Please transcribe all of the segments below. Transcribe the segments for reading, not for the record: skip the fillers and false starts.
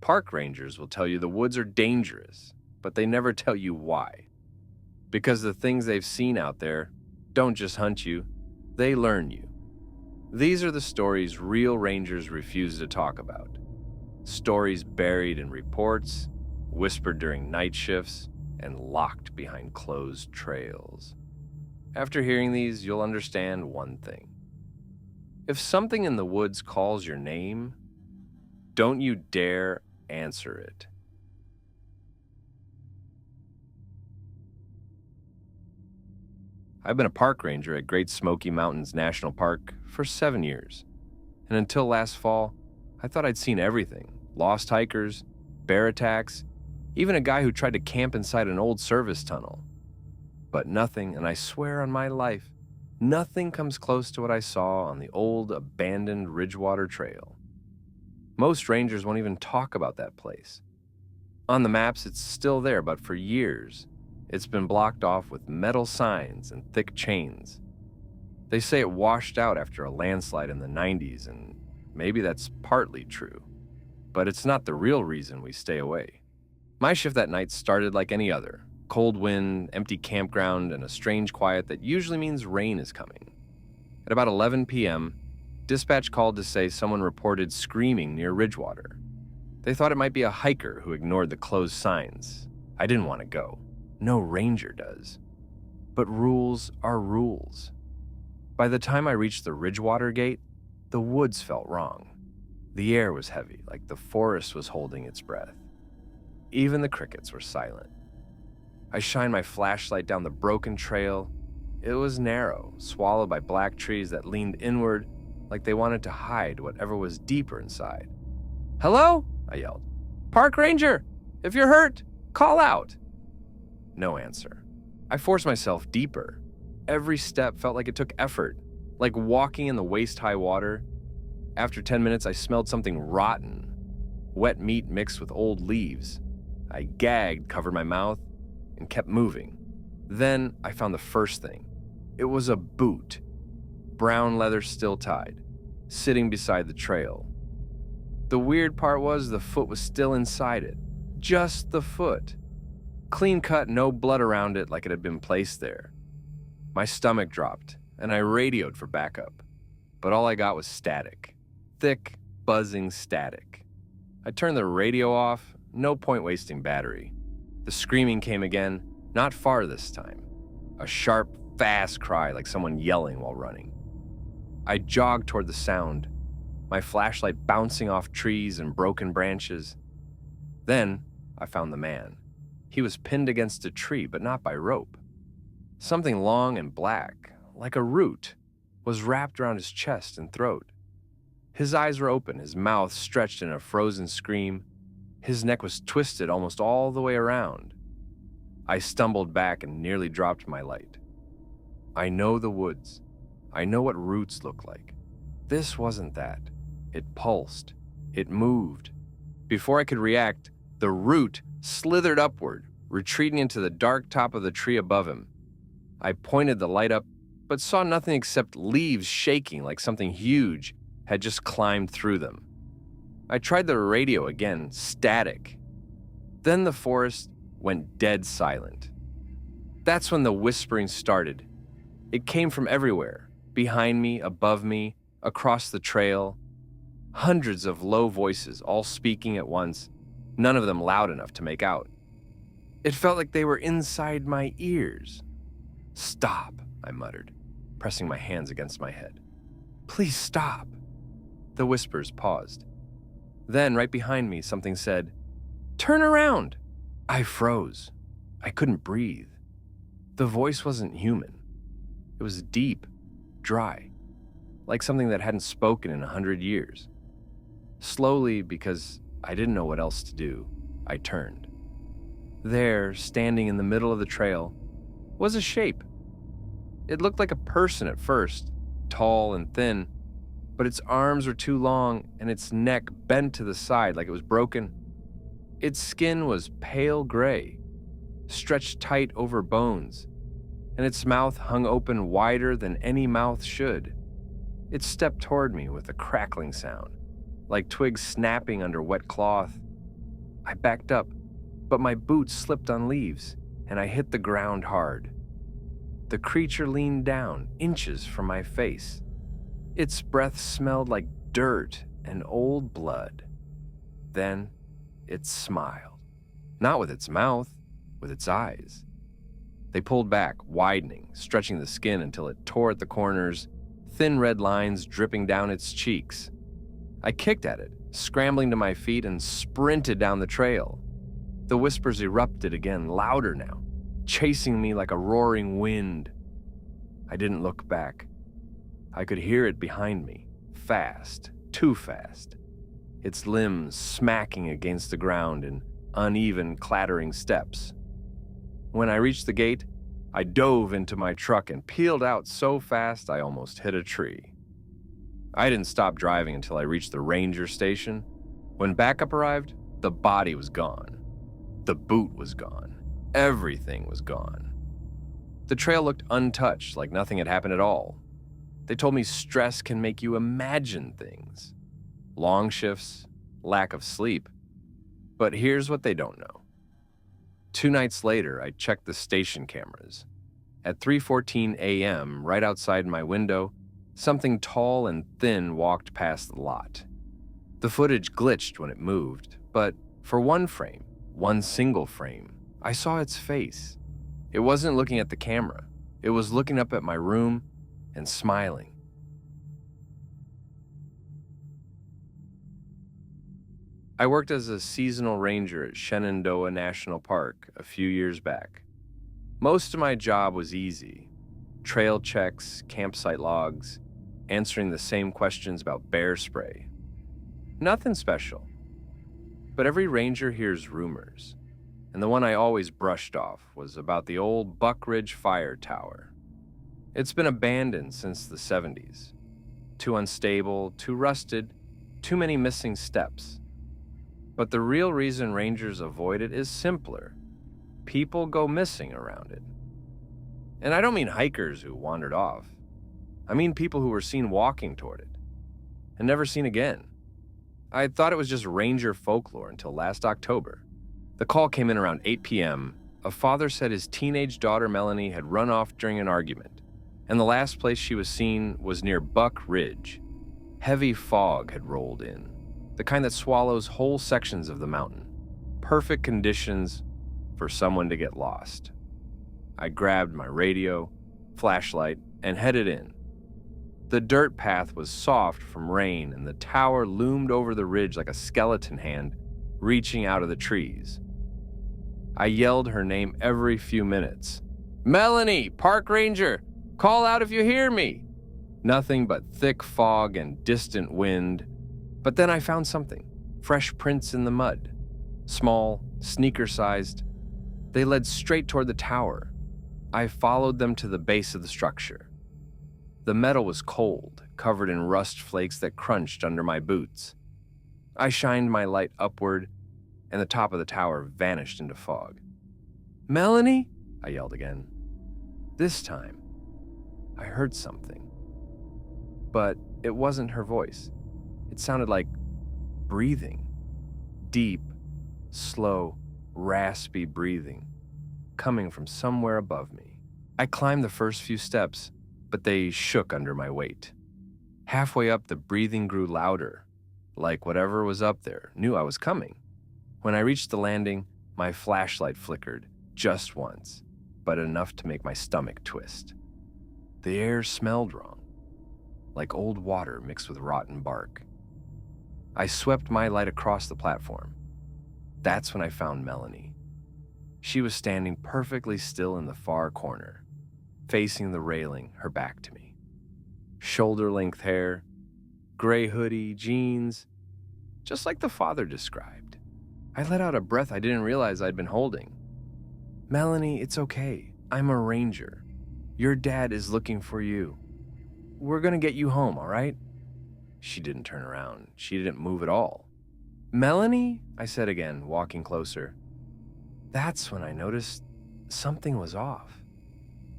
Park rangers will tell you the woods are dangerous, but they never tell you why. Because the things they've seen out there don't just hunt you, they learn you. These are the stories real rangers refuse to talk about. Stories buried in reports, whispered during night shifts, and locked behind closed trails. After hearing these, you'll understand one thing. If something in the woods calls your name, don't you dare answer it. I've been a park ranger at Great Smoky Mountains National Park for 7 years, and until last fall, I thought I'd seen everything. Lost hikers, bear attacks, even a guy who tried to camp inside an old service tunnel. But nothing, and I swear on my life, nothing comes close to what I saw on the old abandoned Ridgewater Trail. Most rangers won't even talk about that place. On the maps, it's still there, but for years, it's been blocked off with metal signs and thick chains. They say it washed out after a landslide in the 90s, and maybe that's partly true. But it's not the real reason we stay away. My shift that night started like any other. Cold wind, empty campground, and a strange quiet that usually means rain is coming. At about 11 p.m., dispatch called to say someone reported screaming near Ridgewater. They thought it might be a hiker who ignored the closed signs. I didn't want to go. No ranger does. But rules are rules. By the time I reached the Ridgewater gate, the woods felt wrong. The air was heavy, like the forest was holding its breath. Even the crickets were silent. I shined my flashlight down the broken trail. It was narrow, swallowed by black trees that leaned inward like they wanted to hide whatever was deeper inside. "Hello?" I yelled. "Park ranger! If you're hurt, call out!" No answer. I forced myself deeper. Every step felt like it took effort, like walking in the waist-high water. After 10 minutes, I smelled something rotten, wet meat mixed with old leaves. I gagged, covered my mouth, and kept moving. Then I found the first thing. It was a boot, brown leather still tied, sitting beside the trail. The weird part was the foot was still inside it, just the foot. Clean cut, no blood around it like it had been placed there. My stomach dropped, and I radioed for backup. But all I got was static. Thick, buzzing static. I turned the radio off, no point wasting battery. The screaming came again, not far this time. A sharp, fast cry like someone yelling while running. I jogged toward the sound, my flashlight bouncing off trees and broken branches. Then I found the man. He was pinned against a tree, but not by rope. Something long and black, like a root, was wrapped around his chest and throat. His eyes were open, his mouth stretched in a frozen scream. His neck was twisted almost all the way around. I stumbled back and nearly dropped my light. I know the woods. I know what roots look like. This wasn't that. It pulsed. It moved. Before I could react, the root slithered upward, retreating into the dark top of the tree above him. I pointed the light up, but saw nothing except leaves shaking like something huge had just climbed through them. I tried the radio again, static. Then the forest went dead silent. That's when the whispering started. It came from everywhere, behind me, above me, across the trail. Hundreds of low voices, all speaking at once, none of them loud enough to make out. It felt like they were inside my ears. "Stop," I muttered, pressing my hands against my head. "Please stop." The whispers paused. Then, right behind me, something said, "Turn around." I froze. I couldn't breathe. The voice wasn't human. It was deep, dry, like something that hadn't spoken in 100 years. Slowly, because I didn't know what else to do, I turned. There, standing in the middle of the trail, was a shape. It looked like a person at first, tall and thin, but its arms were too long and its neck bent to the side like it was broken. Its skin was pale gray, stretched tight over bones, and its mouth hung open wider than any mouth should. It stepped toward me with a crackling sound, like twigs snapping under wet cloth. I backed up, but my boots slipped on leaves, and I hit the ground hard. The creature leaned down, inches from my face. Its breath smelled like dirt and old blood. Then it smiled. Not with its mouth, with its eyes. They pulled back, widening, stretching the skin until it tore at the corners, thin red lines dripping down its cheeks. I kicked at it, scrambling to my feet, and sprinted down the trail. The whispers erupted again, louder now, chasing me like a roaring wind. I didn't look back. I could hear it behind me, fast, too fast, its limbs smacking against the ground in uneven, clattering steps. When I reached the gate, I dove into my truck and peeled out so fast I almost hit a tree. I didn't stop driving until I reached the ranger station. When backup arrived, the body was gone. The boot was gone. Everything was gone. The trail looked untouched, like nothing had happened at all. They told me stress can make you imagine things. Long shifts, lack of sleep. But here's what they don't know. 2 nights later, I checked the station cameras. At 3:14 a.m., right outside my window, something tall and thin walked past the lot. The footage glitched when it moved, but for one frame, one single frame, I saw its face. It wasn't looking at the camera. It was looking up at my room and smiling. I worked as a seasonal ranger at Shenandoah National Park a few years back. Most of my job was easy. Trail checks, campsite logs, answering the same questions about bear spray. Nothing special. But every ranger hears rumors, and the one I always brushed off was about the old Buck Ridge Fire Tower. It's been abandoned since the 70s. Too unstable, too rusted, too many missing steps. But the real reason rangers avoid it is simpler. People go missing around it. And I don't mean hikers who wandered off. I mean people who were seen walking toward it and never seen again. I thought it was just ranger folklore until last October. The call came in around 8 p.m. A father said his teenage daughter Melanie had run off during an argument, and the last place she was seen was near Buck Ridge. Heavy fog had rolled in, the kind that swallows whole sections of the mountain. Perfect conditions for someone to get lost. I grabbed my radio, flashlight, and headed in. The dirt path was soft from rain, and the tower loomed over the ridge like a skeleton hand reaching out of the trees. I yelled her name every few minutes. "Melanie, park ranger, call out if you hear me." Nothing but thick fog and distant wind. But then I found something. Fresh prints in the mud. Small, sneaker-sized. They led straight toward the tower. I followed them to the base of the structure. The metal was cold, covered in rust flakes that crunched under my boots. I shined my light upward, and the top of the tower vanished into fog. "Melanie?" I yelled again. This time, I heard something. But it wasn't her voice. It sounded like breathing. Deep, slow, raspy breathing, coming from somewhere above me. I climbed the first few steps, but they shook under my weight. Halfway up, the breathing grew louder, like whatever was up there knew I was coming. When I reached the landing, my flashlight flickered, just once, but enough to make my stomach twist. The air smelled wrong, like old water mixed with rotten bark. I swept my light across the platform. That's when I found Melanie. She was standing perfectly still in the far corner, facing the railing, her back to me. Shoulder-length hair, gray hoodie, jeans, just like the father described. I let out a breath I didn't realize I'd been holding. "Melanie, it's okay. I'm a ranger. Your dad is looking for you. We're gonna get you home, all right?" She didn't turn around. She didn't move at all. "Melanie?" I said again, walking closer. That's when I noticed something was off.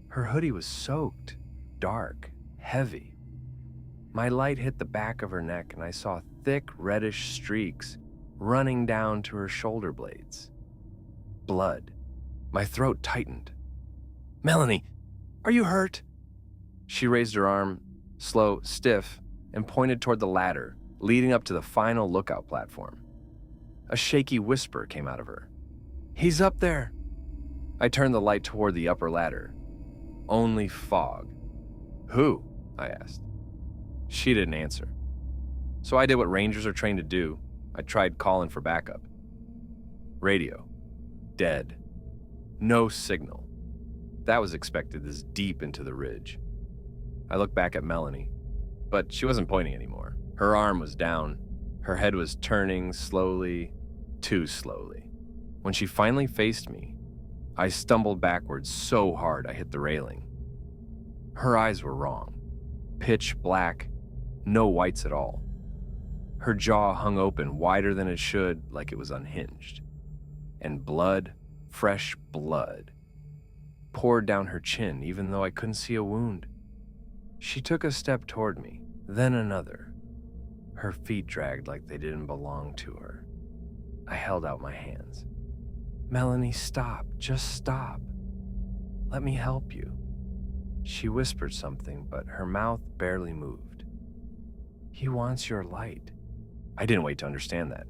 Her hoodie was soaked, dark, heavy. My light hit the back of her neck, and I saw thick reddish streaks running down to her shoulder blades. Blood. My throat tightened. "Melanie, are you hurt?" She raised her arm, slow, stiff, and pointed toward the ladder leading up to the final lookout platform. A shaky whisper came out of her. "He's up there." I turned the light toward the upper ladder. Only fog. "Who?" I asked. She didn't answer. So I did what rangers are trained to do. I tried calling for backup. Radio. Dead. No signal. That was expected this deep into the ridge. I looked back at Melanie, but she wasn't pointing anymore. Her arm was down. Her head was turning slowly, too slowly. When she finally faced me, I stumbled backwards so hard I hit the railing. Her eyes were wrong. Pitch black, no whites at all. Her jaw hung open wider than it should, like it was unhinged. And blood, fresh blood, poured down her chin even though I couldn't see a wound. She took a step toward me, then another. Her feet dragged like they didn't belong to her. I held out my hands. "Melanie, stop. Just stop. Let me help you." She whispered something, but her mouth barely moved. "He wants your light." I didn't wait to understand that.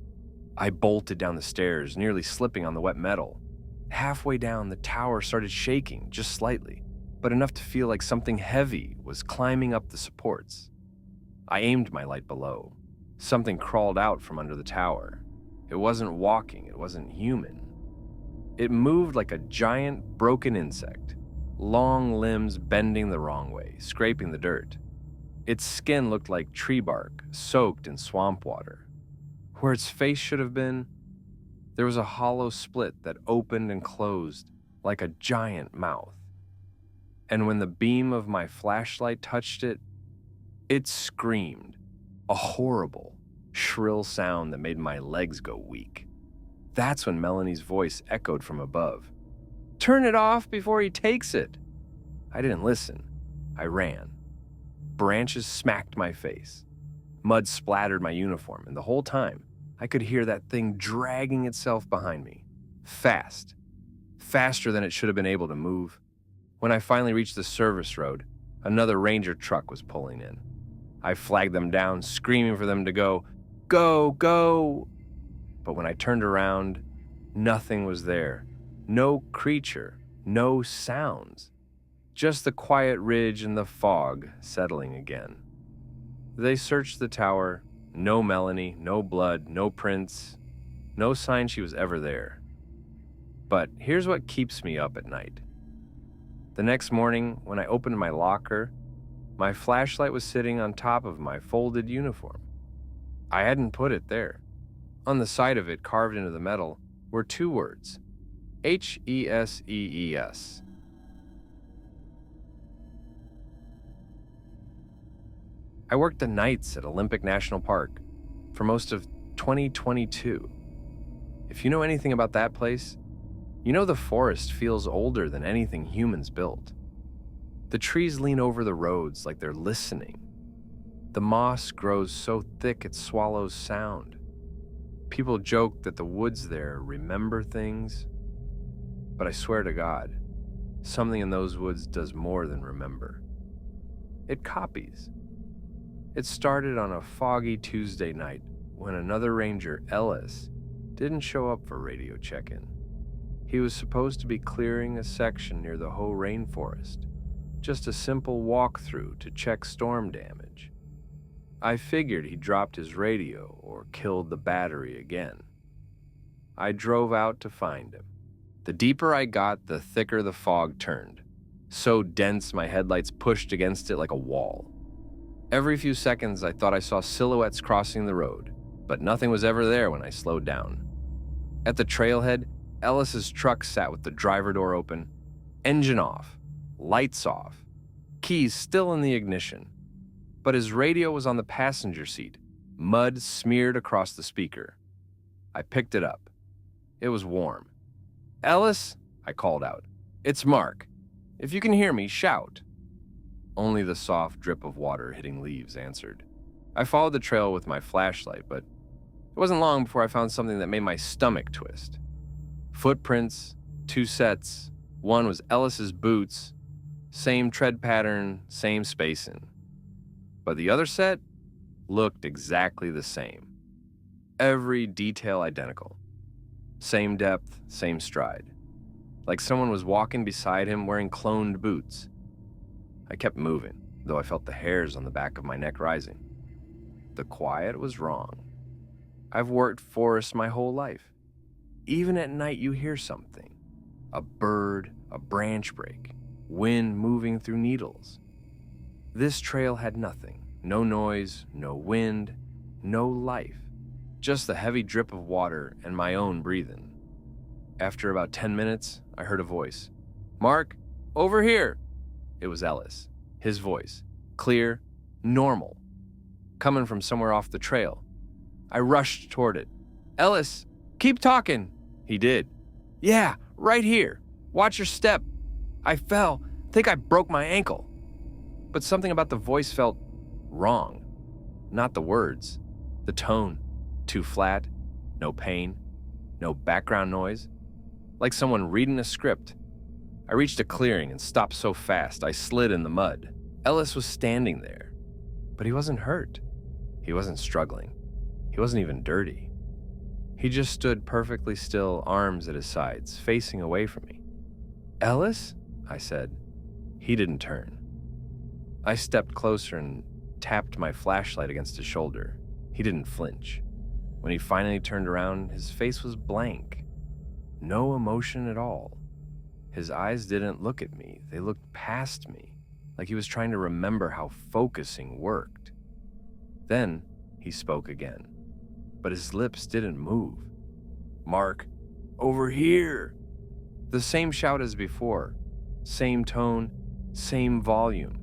I bolted down the stairs, nearly slipping on the wet metal. Halfway down, the tower started shaking, just slightly, but enough to feel like something heavy was climbing up the supports. I aimed my light below. Something crawled out from under the tower. It wasn't walking, it wasn't human. It moved like a giant, broken insect, long limbs bending the wrong way, scraping the dirt. Its skin looked like tree bark, soaked in swamp water. Where its face should have been, there was a hollow split that opened and closed like a giant mouth. And when the beam of my flashlight touched it, it screamed, a horrible, shrill sound that made my legs go weak. That's when Melanie's voice echoed from above. "Turn it off before he takes it." I didn't listen. I ran. Branches smacked my face. Mud splattered my uniform, and the whole time, I could hear that thing dragging itself behind me. Fast. Faster than it should have been able to move. When I finally reached the service road, another ranger truck was pulling in. I flagged them down, screaming for them to go. "Go, go!" But when I turned around, nothing was there. No creature, no sounds. Just the quiet ridge and the fog settling again. They searched the tower. No Melanie, no blood, no prints, no sign she was ever there. But here's what keeps me up at night. The next morning, when I opened my locker, my flashlight was sitting on top of my folded uniform. I hadn't put it there. On the side of it, carved into the metal, were two words: HESEES. I worked the nights at Olympic National Park for most of 2022. If you know anything about that place, you know the forest feels older than anything humans built. The trees lean over the roads like they're listening. The moss grows so thick it swallows sound. People joke that the woods there remember things, but I swear to God, something in those woods does more than remember. It copies. It started on a foggy Tuesday night when another ranger, Ellis, didn't show up for radio check-in. He was supposed to be clearing a section near the Hoh Rainforest, just a simple walkthrough to check storm damage. I figured he dropped his radio or killed the battery again. I drove out to find him. The deeper I got, the thicker the fog turned, so dense my headlights pushed against it like a wall. Every few seconds, I thought I saw silhouettes crossing the road, but nothing was ever there when I slowed down. At the trailhead, Ellis's truck sat with the driver door open, engine off, lights off, keys still in the ignition. But his radio was on the passenger seat, mud smeared across the speaker. I picked it up. It was warm. "Ellis," I called out. "It's Mark. If you can hear me, shout." Only the soft drip of water hitting leaves answered. I followed the trail with my flashlight, but it wasn't long before I found something that made my stomach twist. Footprints, 2 sets. One was Ellis's boots, same tread pattern, same spacing. But the other set looked exactly the same. Every detail identical. Same depth, same stride. Like someone was walking beside him wearing cloned boots. I kept moving, though I felt the hairs on the back of my neck rising. The quiet was wrong. I've worked forests my whole life. Even at night you hear something. A bird, a branch break, wind moving through needles. This trail had nothing. No noise, no wind, no life. Just the heavy drip of water and my own breathing. After about 10 minutes, I heard a voice. "Mark, over here!" It was Ellis. His voice. Clear, normal. Coming from somewhere off the trail. I rushed toward it. "Ellis, keep talking!" He did. "Yeah, right here. Watch your step." I fell. Think I broke my ankle. But something about the voice felt wrong. Not the words. The tone. Too flat. No pain. No background noise. Like someone reading a script. I reached a clearing and stopped so fast I slid in the mud. Ellis was standing there. But he wasn't hurt. He wasn't struggling. He wasn't even dirty. He just stood perfectly still, arms at his sides, facing away from me. "Ellis?" I said. He didn't turn. I stepped closer and tapped my flashlight against his shoulder. He didn't flinch. When he finally turned around, his face was blank. No emotion at all. His eyes didn't look at me. They looked past me, like he was trying to remember how focusing worked. Then he spoke again, but his lips didn't move. "Mark, over here!" The same shout as before, same tone, same volume.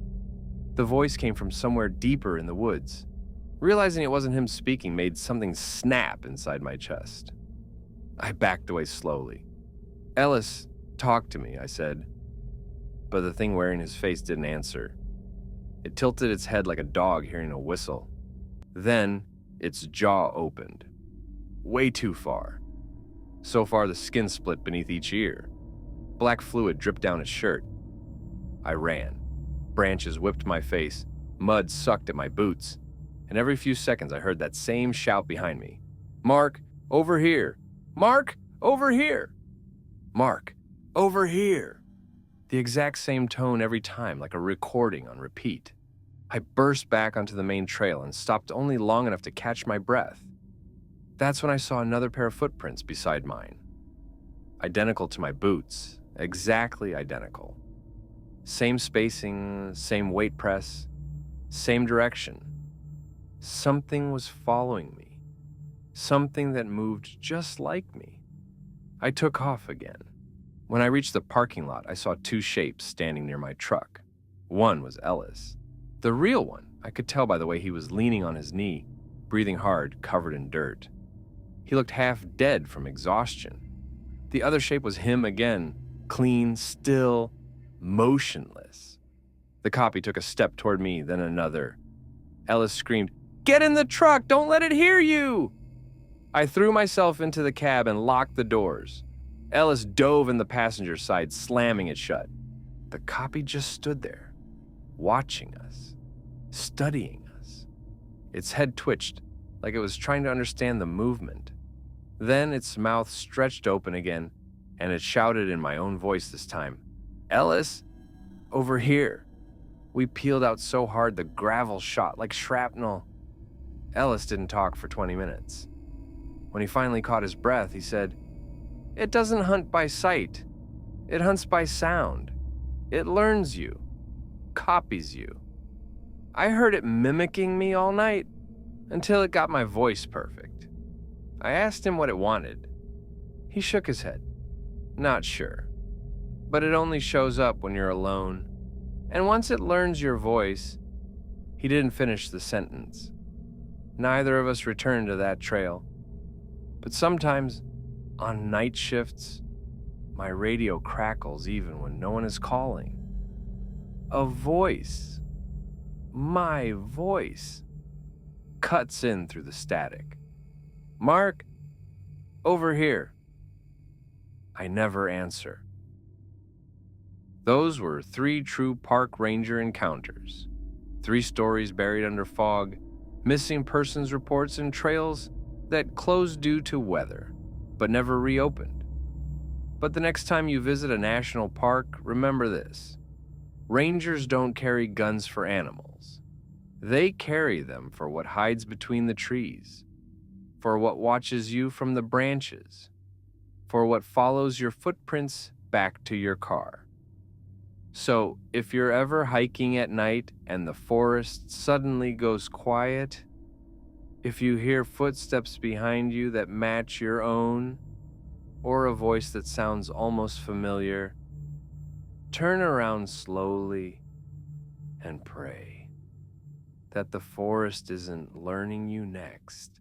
The voice came from somewhere deeper in the woods. Realizing it wasn't him speaking made something snap inside my chest. I backed away slowly. "Ellis, talk to me," I said. But the thing wearing his face didn't answer. It tilted its head like a dog hearing a whistle. Then its jaw opened. Way too far. So far the skin split beneath each ear. Black fluid dripped down its shirt. I ran. Branches whipped my face. Mud sucked at my boots. And every few seconds I heard that same shout behind me. "Mark, over here! Mark, over here! Mark, over here!" The exact same tone every time, like a recording on repeat. I burst back onto the main trail and stopped only long enough to catch my breath. That's when I saw another pair of footprints beside mine. Identical to my boots, exactly identical. Same spacing, same weight press, same direction. Something was following me. Something that moved just like me. I took off again. When I reached the parking lot, I saw 2 shapes standing near my truck. One was Ellis. The real one, I could tell by the way he was leaning on his knee, breathing hard, covered in dirt. He looked half dead from exhaustion. The other shape was him again, clean, still, motionless. The copy took a step toward me, then another. Ellis screamed, "Get in the truck! Don't let it hear you!" I threw myself into the cab and locked the doors. Ellis dove in the passenger side, slamming it shut. The copy just stood there, watching us, studying us. Its head twitched, like it was trying to understand the movement. Then its mouth stretched open again, and it shouted in my own voice this time, "Ellis, over here." We peeled out so hard the gravel shot like shrapnel. Ellis didn't talk for 20 minutes. When he finally caught his breath, he said, "It doesn't hunt by sight. It hunts by sound. It learns you, copies you. I heard it mimicking me all night until it got my voice perfect." I asked him what it wanted. He shook his head. "Not sure. But it only shows up when you're alone. And once it learns your voice..." He didn't finish the sentence. Neither of us returned to that trail. But sometimes, on night shifts, my radio crackles even when no one is calling. A voice, my voice, cuts in through the static. Mark, over here. I never answer. Those were 3 true park ranger encounters. 3 stories buried under fog, missing persons reports, and trails that closed due to weather, but never reopened. But the next time you visit a national park, remember this. Rangers don't carry guns for animals. They carry them for what hides between the trees, for what watches you from the branches, for what follows your footprints back to your car. So, if you're ever hiking at night and the forest suddenly goes quiet, if you hear footsteps behind you that match your own, or a voice that sounds almost familiar, turn around slowly and pray that the forest isn't learning you next.